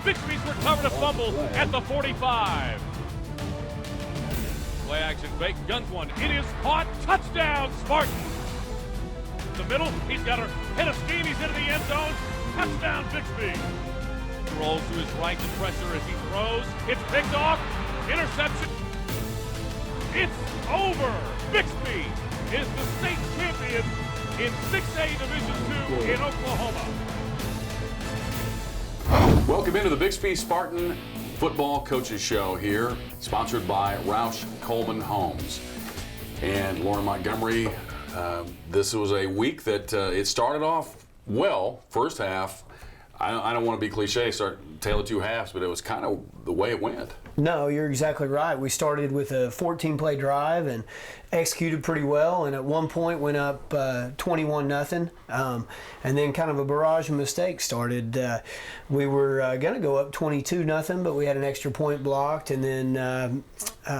Bixby's recovered a fumble at the 45. Play action fake, guns one. It is caught. Touchdown, Spartans. The middle, he's got a hit a scheme. He's into the end zone. Touchdown, Bixby. Rolls to his right, the pressure as he throws. It's picked off. Interception. It's over. Bixby is the state champion in 6A Division II in Oklahoma. Welcome into the Bixby Spartan Football Coaches Show here, sponsored by Roush Coleman Homes. And Lauren Montgomery, this was a week that it started off well, first half. I don't want to be cliche, start tale of two halves, but it was kind of the way it went. No, you're exactly right. We started with a 14-play drive and executed pretty well, and at one point went up 21-0, and then kind of a barrage of mistakes started. We were going to go up 22-0, but we had an extra point blocked, and then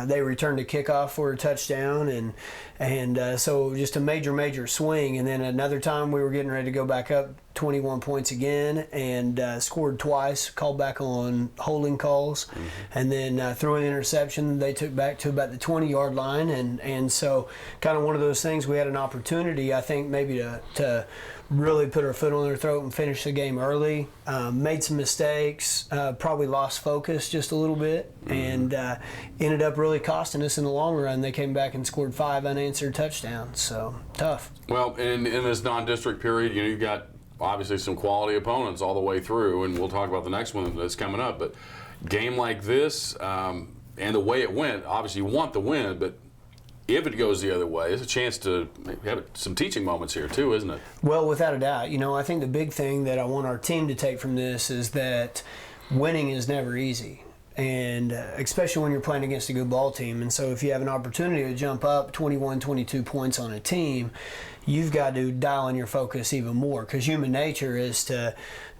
they returned a kickoff for a touchdown, and so just a major swing. And then another time we were getting ready to go back up 21 points again, and scored twice, called back on holding calls, and then threw an interception. They took back to about the 20-yard line, and so kind of one of those things. We had an opportunity, I think, maybe to really put our foot on their throat and finish the game early. Made some mistakes, probably lost focus just a little bit, and ended up really costing us in the long run. They came back and scored 5 unanswered touchdowns, so tough. Well, in this non-district period, you've got obviously some quality opponents all the way through, and we'll talk about the next one that's coming up. But game like this, and the way it went, obviously you want the win, but if it goes the other way, it's a chance to have some teaching moments here too, isn't it? Well, without a doubt. I think the big thing that I want our team to take from this is that winning is never easy, and especially when you're playing against a good ball team. And so if you have an opportunity to jump up 21, 22 points on a team, you've got to dial in your focus even more, because human nature is to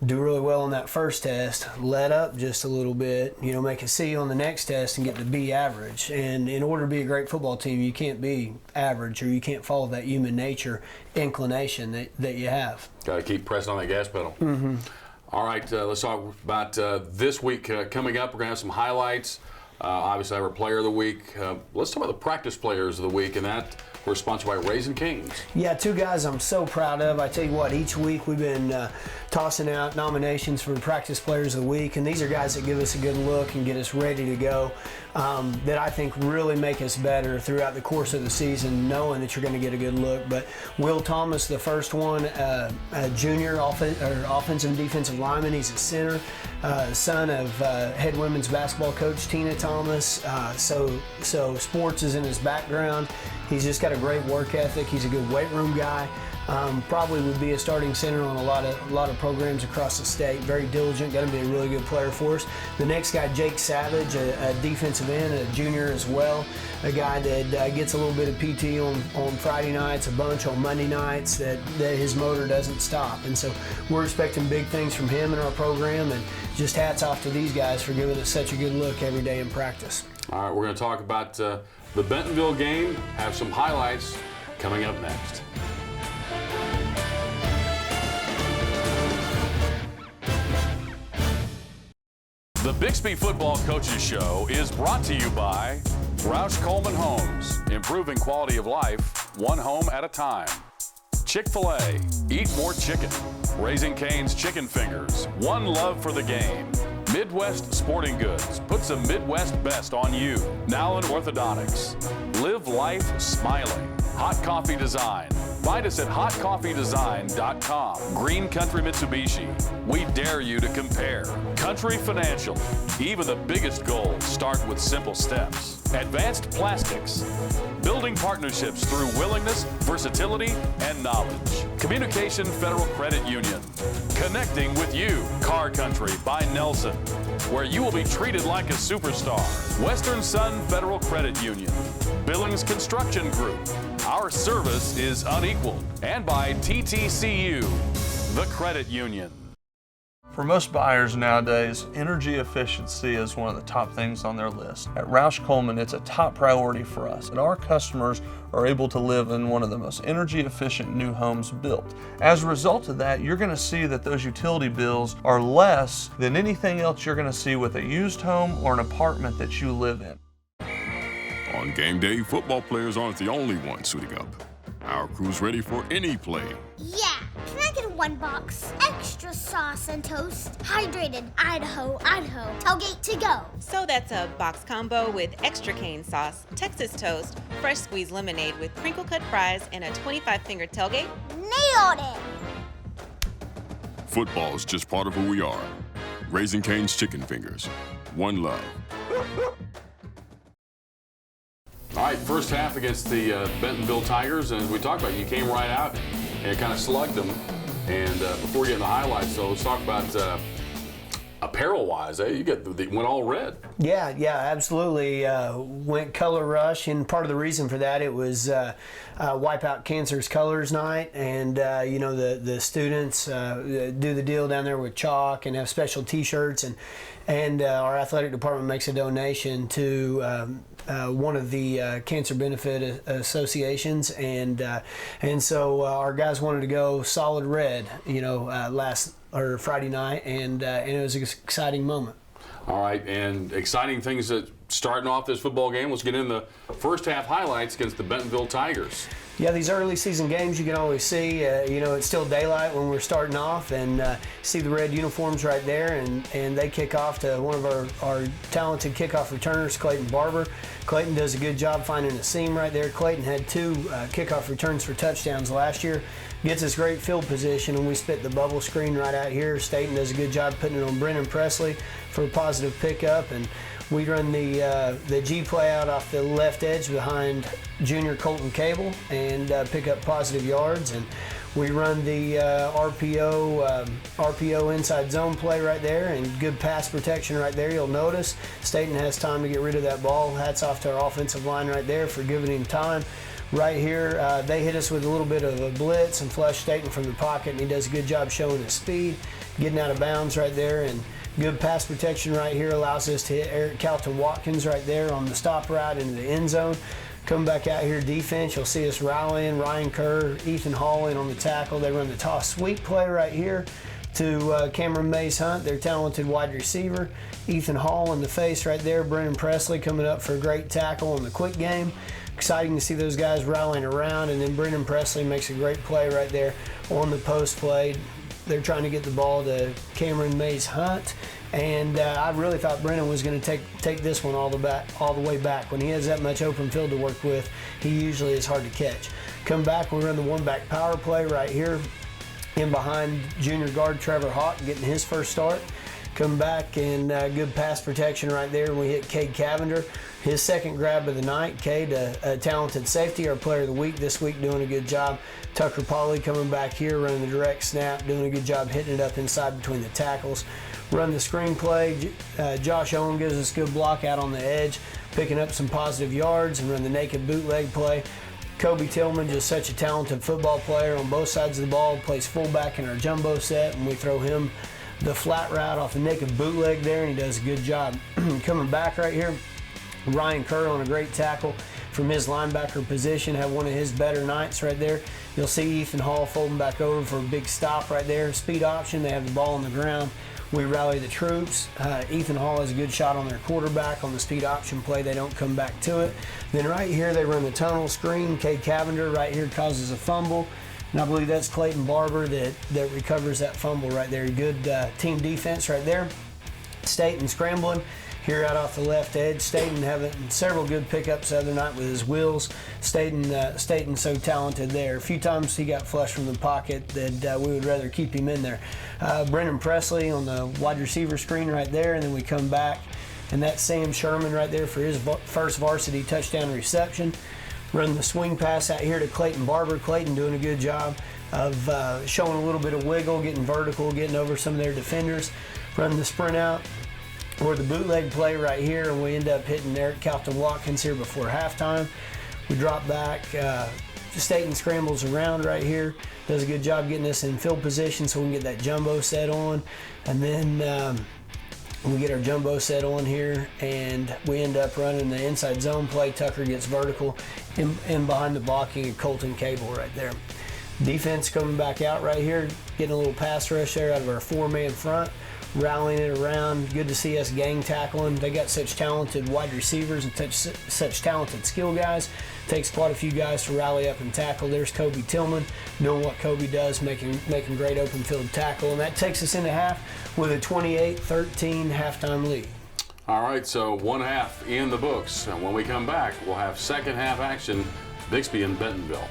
do really well on that first test, let up just a little bit, make a C on the next test and get to B average. And in order to be a great football team, you can't be average, or you can't follow that human nature inclination that you have. Got to keep pressing on that gas pedal. Mm-hmm. All right, let's talk about this week coming up. We're going to have some highlights. Obviously, our player of the week. Let's talk about the practice players of the week, and that we're sponsored by Raising Cane's. Yeah, two guys I'm so proud of. I tell you what, each week we've been tossing out nominations for Practice Players of the Week, and these are guys that give us a good look and get us ready to go, that I think really make us better throughout the course of the season, knowing that you're going to get a good look. But Will Thomas, the first one, a junior offensive and defensive lineman. He's a center, son of head women's basketball coach Tina Thomas. So sports is in his background. He's just got a great work ethic. He's a good weight room guy. Probably would be a starting center on a lot of programs across the state. Very diligent, going to be a really good player for us. The next guy, Jake Savage, a defensive end, a junior as well. A guy that gets a little bit of PT on Friday nights, a bunch on Monday nights, that his motor doesn't stop. And so we're expecting big things from him in our program, and just hats off to these guys for giving us such a good look every day in practice. All right, we're going to talk about the Bentonville game, have some highlights coming up next. The Bixby Football Coaches Show is brought to you by Roush Coleman Homes, improving quality of life, one home at a time. Chick-fil-A, eat more chicken. Raising Cane's Chicken Fingers, one love for the game. Midwest Sporting Goods, puts a Midwest best on you. Nowlin Orthodontics, live life smiling. Hot Coffee Design, find us at hotcoffeedesign.com. Green Country Mitsubishi, we dare you to compare. Country Financial, even the biggest goals start with simple steps. Advanced Plastics, building partnerships through willingness, versatility, and knowledge. Communication Federal Credit Union, connecting with you. Car Country by Nelson, where you will be treated like a superstar. Western Sun Federal Credit Union. Billings Construction Group, our service is unequaled. And by TTCU, the credit union. For most buyers nowadays, energy efficiency is one of the top things on their list. At Roush Coleman, it's a top priority for us, and our customers are able to live in one of the most energy efficient new homes built. As a result of that, you're going to see that those utility bills are less than anything else you're going to see with a used home or an apartment that you live in. On game day, football players aren't the only ones suiting up. Our crew's ready for any play. Yeah, can I get 1 box? Extra sauce and toast. Hydrated Idaho, Idaho. Tailgate to go. So that's a box combo with extra cane sauce, Texas toast, fresh squeezed lemonade with crinkle cut fries, and a 25-finger tailgate? Nailed it! Football's just part of who we are. Raising Cane's Chicken Fingers. One love. All right, first half against the Bentonville Tigers, and as we talked about, you came right out and kind of slugged them. And before we get into the highlights, so let's talk about apparel-wise. You went all red. Yeah, absolutely. Went color rush, and part of the reason for that, it was Wipe Out Cancer's Colors Night, and the students do the deal down there with chalk and have special T-shirts, and our athletic department makes a donation to one of the cancer benefit associations, and so our guys wanted to go solid red, Friday night, and it was an exciting moment. All right, and exciting things that starting off this football game. Let's get in the first half highlights against the Bentonville Tigers. Yeah, these early season games you can always see, it's still daylight when we're starting off, and see the red uniforms right there, and they kick off to one of our talented kickoff returners, Clayton Barber. Clayton does a good job finding a seam right there. Clayton had 2 kickoff returns for touchdowns last year. Gets us great field position, and we spit the bubble screen right out here. Staten does a good job putting it on Brennan Presley for a positive pickup, and we run the G play out off the left edge behind junior Colton Cable and pick up positive yards. And we run the RPO inside zone play right there, and good pass protection right there. You'll notice Staten has time to get rid of that ball. Hats off to our offensive line right there for giving him time. Right here, they hit us with a little bit of a blitz and flush Staten from the pocket, and he does a good job showing his speed, getting out of bounds right there, and good pass protection right here allows us to hit Eric Calton Watkins right there on the stop route into the end zone. Come back out here defense, you'll see us rallying Ryan Kerr, Ethan Hall in on the tackle. They run the toss sweep play right here to Cameron Mays Hunt, their talented wide receiver. Ethan Hall in the face right there. Brennan Presley coming up for a great tackle in the quick game. Exciting to see those guys rallying around, and then Brennan Presley makes a great play right there on the post play. They're trying to get the ball to Cameron Mays Hunt, and I really thought Brennan was going to take this one all the way back. When he has that much open field to work with, he usually is hard to catch. Come back, we run the 1-back power play right here in behind junior guard Trevor Hawk getting his first start. Come back and good pass protection right there. We hit Cade Cavender, his second grab of the night. Cade, a talented safety, our player of the week this week, doing a good job. Tucker Pauley coming back here, running the direct snap, doing a good job hitting it up inside between the tackles. Run the screen play. Josh Owen gives us a good block out on the edge, picking up some positive yards, and run the naked bootleg play. Kobe Tillman, just such a talented football player on both sides of the ball, plays fullback in our jumbo set, and we throw him the flat route off the naked bootleg there, and he does a good job. Coming back right here, Ryan Kerr on a great tackle from his linebacker position, had one of his better nights right there. You'll see Ethan Hall folding back over for a big stop right there. Speed option, they have the ball on the ground. We rally the troops. Ethan Hall has a good shot on their quarterback on the speed option play. They don't come back to it. Then right here, they run the tunnel screen. Cade Cavender right here causes a fumble. And I believe that's Clayton Barber that recovers that fumble right there. Good team defense right there. Staten scrambling here out off the left edge. Staten having several good pickups the other night with his wheels. Staten so talented there. A few times he got flushed from the pocket that we would rather keep him in there. Brennan Presley on the wide receiver screen right there, and then we come back, and that's Sam Sherman right there for his first varsity touchdown reception. Run the swing pass out here to Clayton Barber. Clayton doing a good job of showing a little bit of wiggle, getting vertical, getting over some of their defenders. Run the sprint out or the bootleg play right here, and we end up hitting Eric Calton Watkins here before halftime. We drop back, Staten scrambles around right here, does a good job getting us in field position so we can get that jumbo set on. And then we get our jumbo set on here, and we end up running the inside zone play. Tucker gets vertical in behind the blocking of Colton Cable right there. Defense coming back out right here, getting a little pass rush there out of our 4-man front, rallying it around. Good to see us gang tackling. They got such talented wide receivers and such talented skill guys. Takes quite a few guys to rally up and tackle. There's Kobe Tillman doing what Kobe does, making great open field tackle, and that takes us into half with a 28-13 halftime lead. All right, so one half in the books, and when we come back, we'll have second half action, Bixby and Bentonville.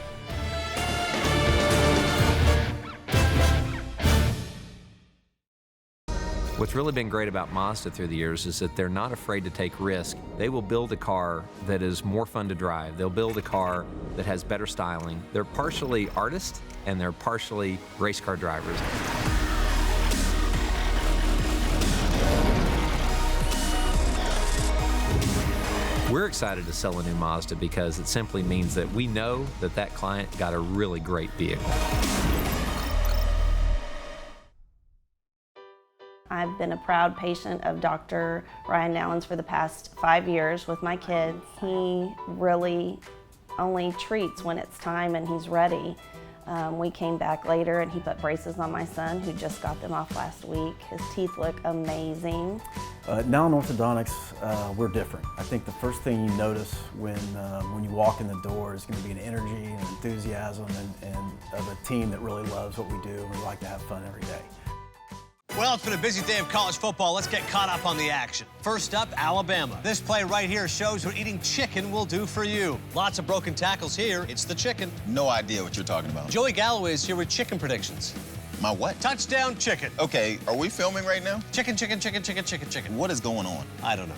What's really been great about Mazda through the years is that they're not afraid to take risk. They will build a car that is more fun to drive. They'll build a car that has better styling. They're partially artists and they're partially race car drivers. We're excited to sell a new Mazda because it simply means that we know that that client got a really great vehicle. I've been a proud patient of Dr. Ryan Nallens for the past 5 years with my kids. He really only treats when it's time and he's ready. We came back later and he put braces on my son who just got them off last week. His teeth look amazing. Now in orthodontics, we're different. I think the first thing you notice when you walk in the door is going to be an energy and enthusiasm and of a team that really loves what we do, and we like to have fun every day. Well, it's been a busy day of college football. Let's get caught up on the action. First up, Alabama. This play right here shows what eating chicken will do for you. Lots of broken tackles here. It's the chicken. No idea what you're talking about. Joey Galloway is here with chicken predictions. My what? Touchdown chicken. Okay, are we filming right now? Chicken, chicken, chicken, chicken, chicken, chicken. What is going on? I don't know.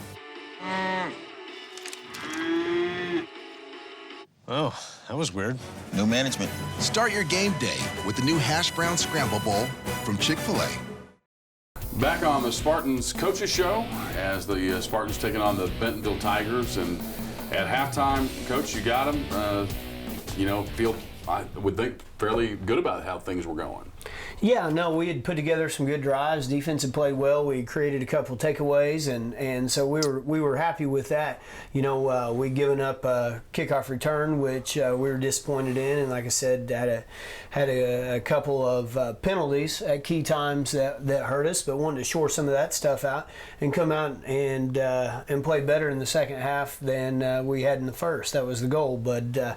Oh, that was weird. New management. Start your game day with the new Hash Brown Scramble Bowl from Chick-fil-A. Back on the Spartans Coaches Show as the Spartans taking on the Bentonville Tigers, and at halftime, Coach, you got them. Feel I would think fairly good about how things were going. Yeah, no, we had put together some good drives. Defense had played well. We created a couple takeaways, and so we were happy with that. We'd given up a kickoff return, which we were disappointed in, and like I said, had a couple of penalties at key times that hurt us, but wanted to shore some of that stuff out and come out and play better in the second half than we had in the first. That was the goal, but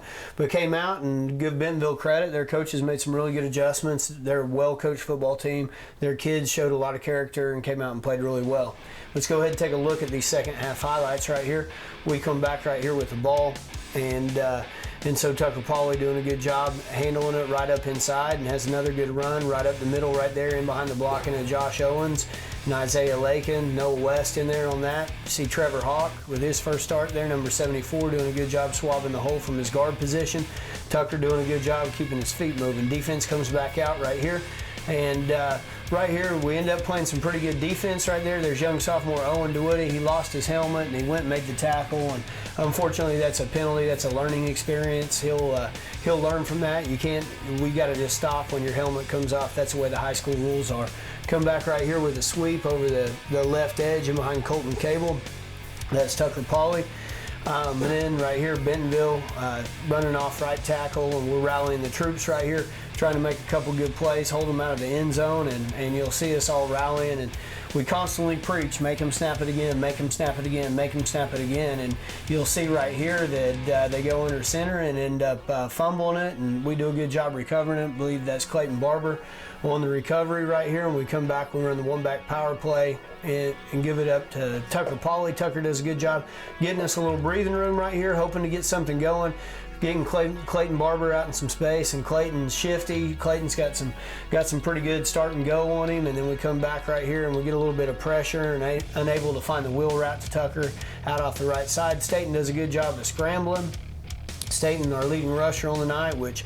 came out and give Bentonville credit. Their coaches made some really good adjustments. They're a well-coached football team. Their kids showed a lot of character and came out and played really well. Let's go ahead and take a look at these second half highlights right here. We come back right here with the ball, and so Tucker Pauley doing a good job handling it right up inside, and has another good run right up the middle right there in behind the blocking of Josh Owens and Isaiah Lakin, Noah West in there on that. See Trevor Hawk with his first start there, number 74, doing a good job swabbing the hole from his guard position. Tucker doing a good job keeping his feet moving. Defense comes back out right here. And right here, we end up playing some pretty good defense right there. There's young sophomore Owen DeWoody. He lost his helmet, and he went and made the tackle. And unfortunately, that's a penalty. That's a learning experience. He'll learn from that. We got to just stop when your helmet comes off. That's the way the high school rules are. Come back right here with a sweep over the left edge and behind Colton Cable. That's Tucker Pauley. And then right here, Bentonville running off right tackle, and we're rallying the troops right here, trying to make a couple good plays, hold them out of the end zone, and you'll see us all rallying. And we constantly preach, make them snap it again, make them snap it again, make them snap it again. And you'll see right here that they go under center and end up fumbling it, and we do a good job recovering it. I believe that's Clayton Barber on the recovery right here. And we come back, we run the one-back power play and give it up to Tucker Pauley. Tucker does a good job getting us a little breathing room right here, hoping to get something going. Getting Clayton Barber out in some space, and Clayton's shifty. Clayton's got some pretty good start and go on him, and then we come back right here and we get a little bit of pressure and unable to find the wheel route to Tucker out off the right side. Staten does a good job of scrambling. Staten, our leading rusher on the night, which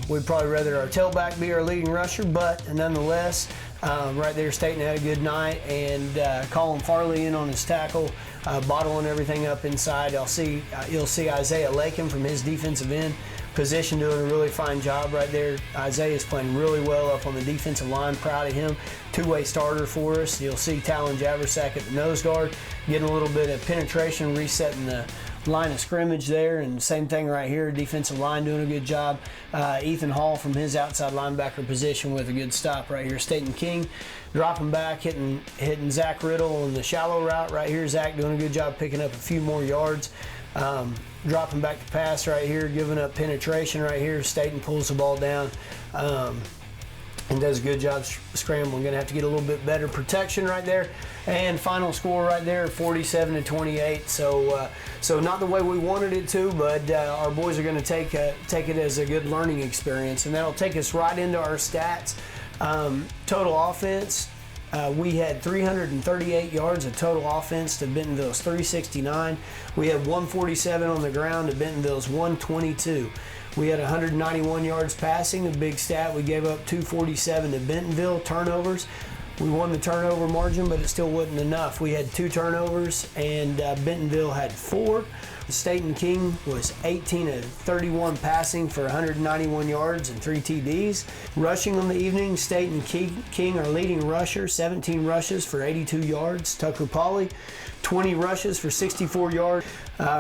we'd probably rather our tailback be our leading rusher, but nonetheless, right there, Staten had a good night, and Colin Farley in on his tackle, bottling everything up inside. You'll see Isaiah Lakin from his defensive end position doing a really fine job right there. Isaiah's playing really well up on the defensive line. Proud of him. Two-way starter for us. You'll see Talon Javersack at the nose guard, getting a little bit of penetration, resetting the line of scrimmage there, and same thing right here, defensive line doing a good job. Ethan Hall from his outside linebacker position with a good stop right here. Staten King dropping back, hitting Zach Riddle on the shallow route right here. Zach doing a good job picking up a few more yards. Dropping back to pass right here, giving up penetration right here. Staten pulls the ball down and does a good job scrambling. Going to have to get a little bit better protection right there. And final score right there, 47-28. So not the way we wanted it to, but our boys are going to take it as a good learning experience, and that'll take us right into our stats. Total offense. We had 338 yards of total offense to Bentonville's 369. We had 147 on the ground to Bentonville's 122. We had 191 yards passing, a big stat. We gave up 247 to Bentonville. Turnovers. We won the turnover margin, but it still wasn't enough. We had 2 turnovers, and Bentonville had 4. Staten King was 18 of 31 passing for 191 yards and 3 TDs. Rushing on the evening, Staten King, our leading rusher, 17 rushes for 82 yards. Tucker Pauley, 20 rushes for 64 yards.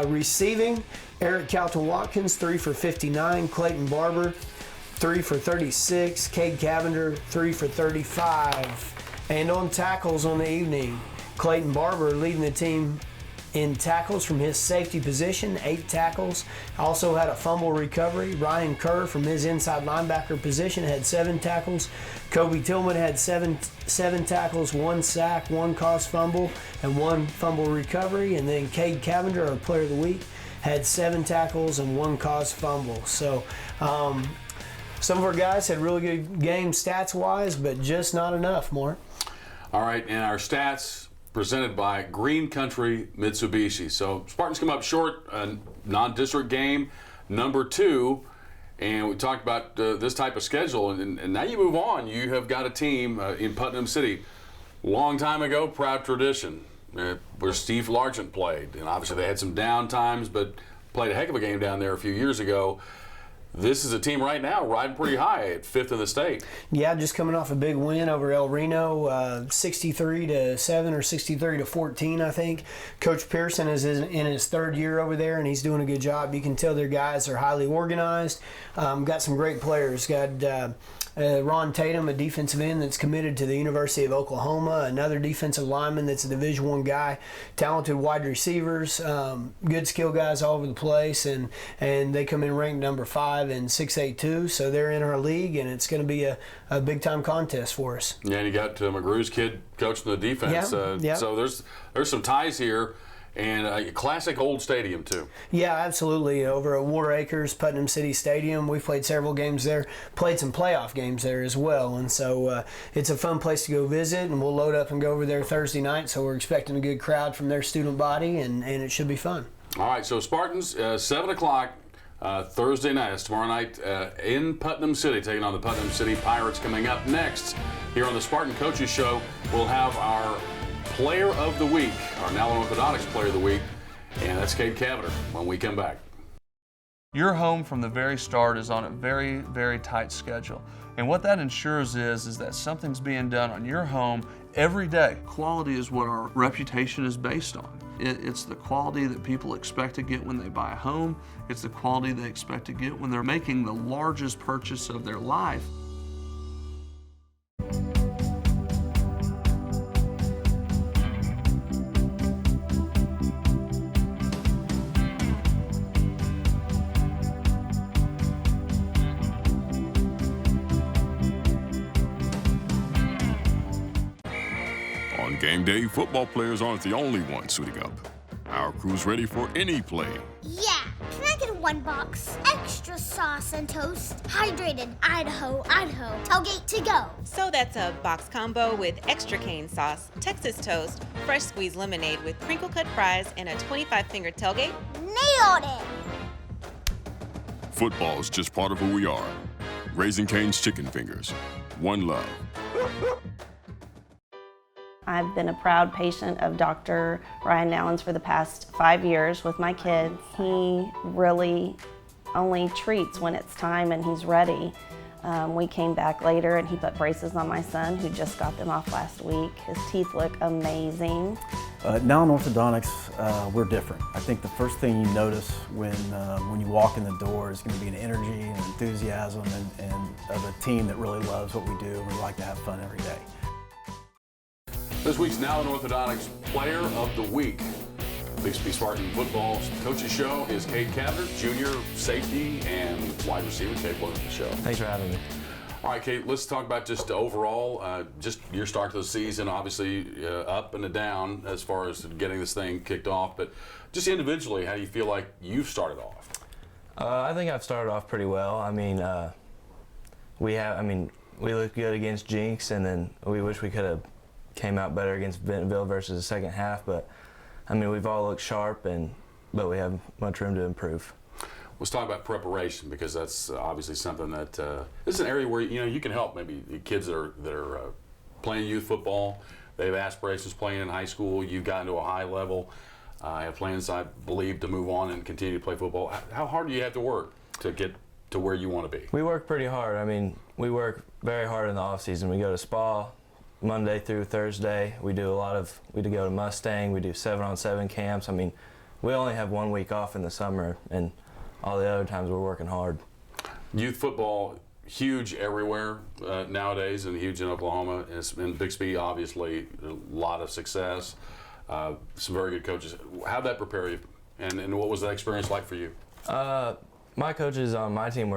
Receiving, Eric Calton-Watkins, 3 for 59. Clayton Barber, 3 for 36. Cade Cavender, 3 for 35. And on tackles on the evening, Clayton Barber leading the team in tackles from his safety position, 8 tackles. Also had a fumble recovery. Ryan Kerr from his inside linebacker position had 7 tackles. Kobe Tillman had seven tackles, 1 sack, 1 caused fumble, and 1 fumble recovery. And then Cade Cavender, our player of the week, had 7 tackles and 1 caused fumble. So some of our guys had really good games stats-wise, but just not enough, Mark. All right, and our stats presented by Green Country Mitsubishi. So Spartans come up short, a non-district game, number 2, and we talked about this type of schedule, and now you move on. You have got a team in Putnam City, long time ago, proud tradition, where Steve Largent played, and obviously they had some down times, but played a heck of a game down there a few years ago. This is a team right now riding pretty high at 5th in the state. Yeah, just coming off a big win over El Reno, 63-7 or 63-14, I think. Coach Pearson is in his 3rd year over there, and he's doing a good job. You can tell their guys are highly organized. Got some great players. Got Ron Tatum, a defensive end that's committed to the University of Oklahoma, another defensive lineman that's a Division I guy, talented wide receivers, good skill guys all over the place, and they come in ranked number 5 in 6A2, so they're in our league, and it's going to be a big-time contest for us. Yeah, and you got McGrew's kid coaching the defense, yeah. So there's some ties here. And a classic old stadium, too. Yeah, absolutely. Over at War Acres, Putnam City Stadium, we've played several games there, played some playoff games there as well. And so it's a fun place to go visit, and we'll load up and go over there Thursday night. So we're expecting a good crowd from their student body, and it should be fun. All right, so Spartans, 7 o'clock Thursday night. That's tomorrow night in Putnam City, taking on the Putnam City Pirates. Coming up next here on the Spartan Coaches Show, we'll have our Player of the Week, our Nowell Orthodontics Player of the Week, and that's Cade Cavender when we come back. Your home from the very start is on a very, very tight schedule. And what that ensures is that something's being done on your home every day. Quality is what our reputation is based on. It's the quality that people expect to get when they buy a home. It's the quality they expect to get when they're making the largest purchase of their life. On game day, football players aren't the only ones suiting up. Our crew's ready for any play. Yeah, can I get 1 box? Extra sauce and toast. Hydrated Idaho, Idaho. Tailgate to go. So that's a box combo with extra cane sauce, Texas toast, fresh squeezed lemonade with crinkle cut fries, and a 25-finger tailgate. Nailed it! Football is just part of who we are. Raising Cane's Chicken Fingers. One love. I've been a proud patient of Dr. Ryan Nowell for the past 5 years with my kids. He really only treats when it's time and he's ready. We came back later and he put braces on my son, who just got them off last week. His teeth look amazing. Now in orthodontics, we're different. I think the first thing you notice when you walk in the door is going to be an energy and enthusiasm and of a team that really loves what we do, and we like to have fun every day. This week's Now in Orthodontics Player of the Week. Bixby Spartan Football's Coaches Show is Kate Cavender, junior safety and wide receiver. Kate, welcome to the show. Thanks for having me. All right, Kate, let's talk about just overall, just your start to the season, obviously up and down as far as getting this thing kicked off, but just individually, how do you feel like you've started off? I think I've started off pretty well. I mean, we looked good against Jinx, and then we wish we could have came out better against Bentonville versus the second half, but I mean, we've all looked sharp, but we have much room to improve. Let's talk about preparation, because that's obviously something that this is an area where you can help maybe the kids that are playing youth football. They have aspirations playing in high school. You've gotten to a high level. Have plans, I believe, to move on and continue to play football. How hard do you have to work to get to where you want to be? We work pretty hard. I mean, we work very hard in the off season. We go to spa Monday through Thursday. We go to Mustang. We do 7-on-7 camps. I mean, we only have 1 week off in the summer, and all the other times we're working hard. Youth football, huge everywhere nowadays, and huge in Oklahoma. In Bixby, obviously, a lot of success. Some very good coaches. How'd that prepare you, and what was that experience like for you? My coaches on my team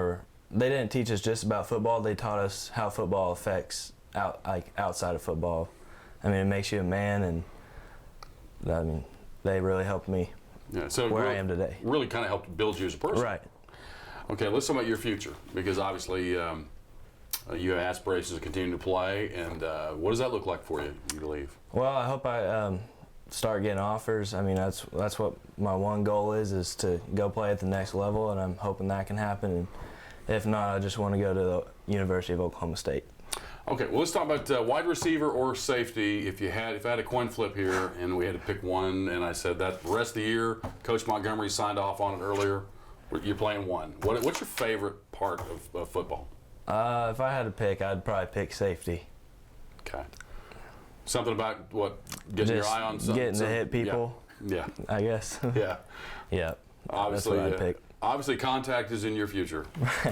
they didn't teach us just about football. They taught us how football affects outside of football. I mean, it makes you a man, and I mean, they really helped me where I am today. Really kind of helped build you as a person. Right. Okay, let's talk about your future, because obviously you have aspirations to continue to play, and what does that look like for you, you believe? Well, I hope I start getting offers. I mean, that's what my one goal is to go play at the next level, and I'm hoping that can happen. And if not, I just want to go to the University of Oklahoma State. Okay, well, let's talk about wide receiver or safety. If I had a coin flip here and we had to pick one, and I said that the rest of the year, Coach Montgomery signed off on it earlier, you're playing one. What's your favorite part of football? If I had to pick, I'd probably pick safety. Okay. Something about getting your eye on something? Getting to hit people. Yeah. I guess. Yeah. Yeah. Obviously, that's what I'd pick. Obviously, contact is in your future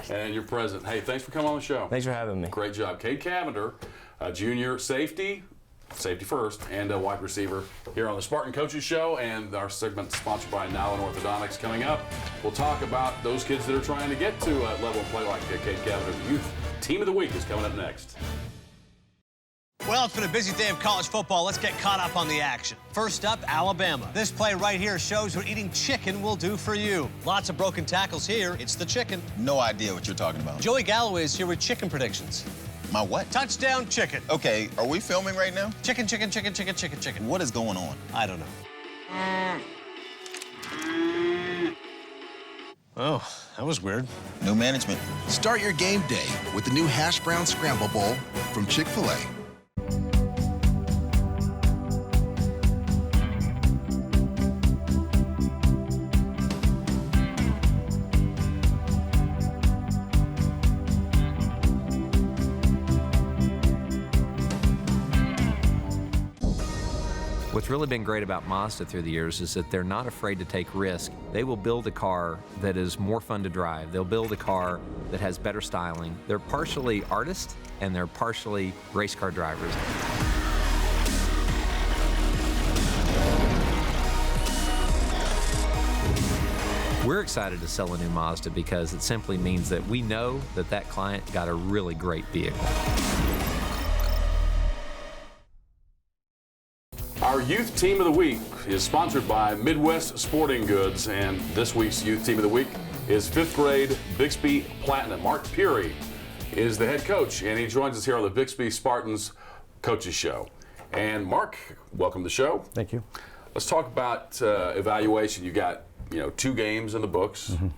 and your present. Hey, thanks for coming on the show. Thanks for having me. Great job. Kate Cavender, junior safety first, and a wide receiver here on the Spartan Coaches Show, and our segment sponsored by Now in Orthodontics. Coming up, we'll talk about those kids that are trying to get to a level of play like Kate Cavender. Youth Team of the Week is coming up next. Well, it's been a busy day of college football. Let's get caught up on the action. First up, Alabama. This play right here shows what eating chicken will do for you. Lots of broken tackles here. It's the chicken. No idea what you're talking about. Joey Galloway is here with chicken predictions. My what? Touchdown chicken. Okay, are we filming right now? Chicken, chicken, chicken, chicken, chicken, chicken. What is going on? I don't know. Oh, that was weird. New management. Start your game day with the new Hash Brown Scramble Bowl from Chick-fil-A. What's really been great about Mazda through the years is that they're not afraid to take risk. They will build a car that is more fun to drive. They'll build a car that has better styling. They're partially artists and they're partially race car drivers. We're excited to sell a new Mazda because it simply means that we know that that client got a really great vehicle. Our Youth Team of the Week is sponsored by Midwest Sporting Goods, and this week's Youth Team of the Week is 5th grade Bixby Platinum. Mark Peary is the head coach, and he joins us here on the Bixby Spartans Coaches Show. And Mark, welcome to the show. Thank you. Let's talk about evaluation. You got 2 games in the books, a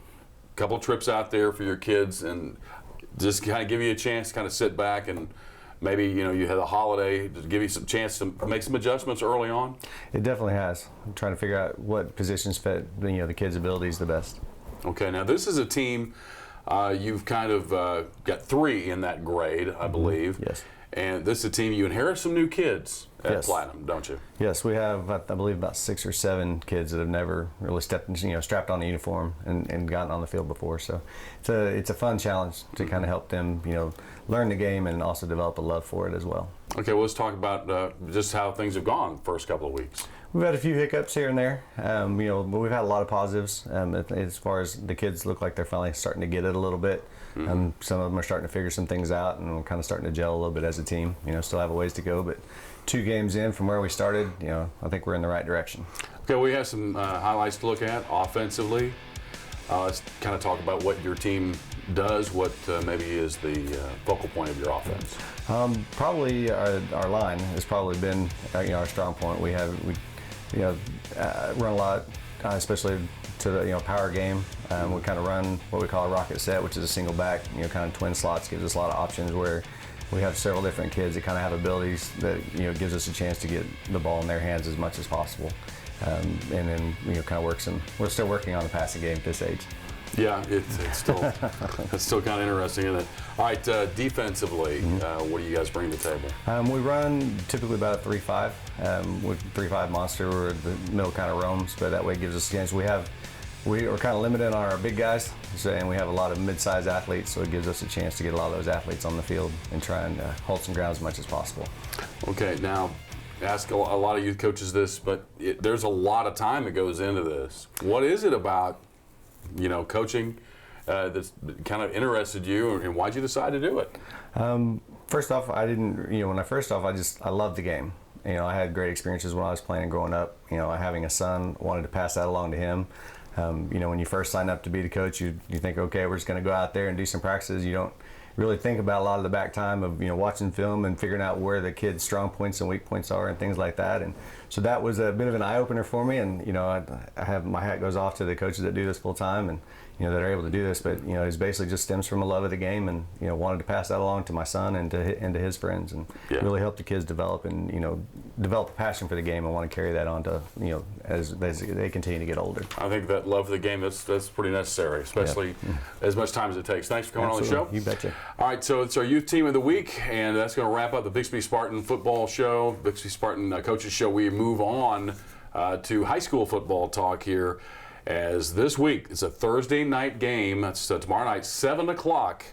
couple trips out there for your kids, and just kind of give you a chance to kind of sit back and maybe you had a holiday to give you some chance to make some adjustments early on. It definitely has. I'm trying to figure out what positions fit the kids' abilities the best. Okay, now this is a team, you've kind of got 3 in that grade, I believe. Yes. And this is a team, you inherit some new kids at Yes. Platinum, don't you? Yes, we have, I believe, about 6 or 7 kids that have never really strapped on a uniform and gotten on the field before. So it's a fun challenge to kind of help them, learn the game and also develop a love for it as well. Okay, well, let's talk about just how things have gone the first couple of weeks. We've had a few hiccups here and there, but we've had a lot of positives as far as the kids look like they're finally starting to get it a little bit. Some of them are starting to figure some things out, and we're kind of starting to gel a little bit as a team. Still have a ways to go, but 2 games in from where we started, I think we're in the right direction. Okay, we have some highlights to look at offensively. Let's kind of talk about what your team does, what maybe is the focal point of your offense. Probably our line has probably been our strong point. We run a lot, especially to the power game. We kind of run what we call a rocket set, which is a single back, kind of twin slots. Gives us a lot of options where we have several different kids that kind of have abilities that gives us a chance to get the ball in their hands as much as possible. And then kind of works. And we're still working on the passing game at this age. Yeah, it's still it's still kind of interesting, isn't it? All right, defensively, what do you guys bring to the table? We run typically about a 3-5 with 3-5 monster, where the middle kind of roams, but that way it gives us a chance. We are kind of limited on our big guys, and we have a lot of mid-sized athletes, so it gives us a chance to get a lot of those athletes on the field and try and hold some ground as much as possible. Okay, now ask a lot of youth coaches this, but there's a lot of time that goes into this. What is it about coaching that's kind of interested you, and why'd you decide to do it? First off, I loved the game. I had great experiences when I was playing and growing up. Having a son, wanted to pass that along to him. When you first sign up to be the coach, you think, okay, we're just going to go out there and do some practices. You don't really think about a lot of the back time of watching film and figuring out where the kids' strong points and weak points are and things like that. And so that was a bit of an eye opener for me. And I have my hat goes off to the coaches that do this full time and that are able to do this. But it basically just stems from a love of the game, and wanted to pass that along to my son and to his friends, and really help the kids develop and develop a passion for the game and want to carry that on to as they continue to get older. I think that love of the game that's pretty necessary, especially as much time as it takes. Thanks for coming Absolutely. on the show. You betcha. All right, so it's our youth team of the week, and that's going to wrap up the Bixby Spartan football show, Bixby Spartan coaches show. We move on to high school football talk here, as this week it's a Thursday night game. That's tomorrow night, 7 o'clock,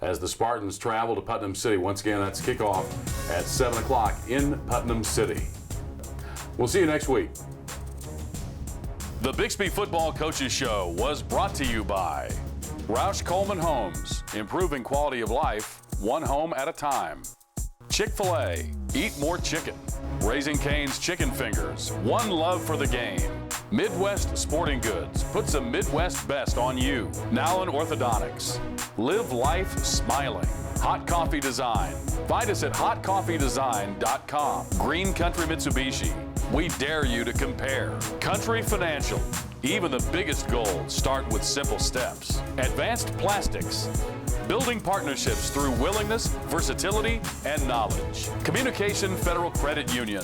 as the Spartans travel to Putnam City. Once again, that's kickoff at 7 o'clock in Putnam City. We'll see you next week. The Bixby Football Coaches Show was brought to you by Roush Coleman Homes, improving quality of life, one home at a time. Chick-fil-A, eat more chicken. Raising Cane's Chicken Fingers, one love for the game. Midwest Sporting Goods, put some Midwest best on you. Nowlin Orthodontics, live life smiling. Hot Coffee Design, find us at hotcoffeedesign.com. Green Country Mitsubishi, we dare you to compare. Country Financial, even the biggest goals start with simple steps. Advanced Plastics, building partnerships through willingness, versatility, and knowledge. Communication Federal Credit Union,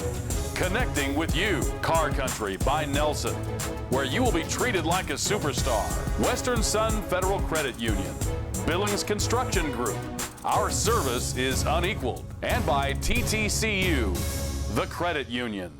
connecting with you. Car Country by Nelson, where you will be treated like a superstar. Western Sun Federal Credit Union, Billings Construction Group, our service is unequaled. And by TTCU, the credit union.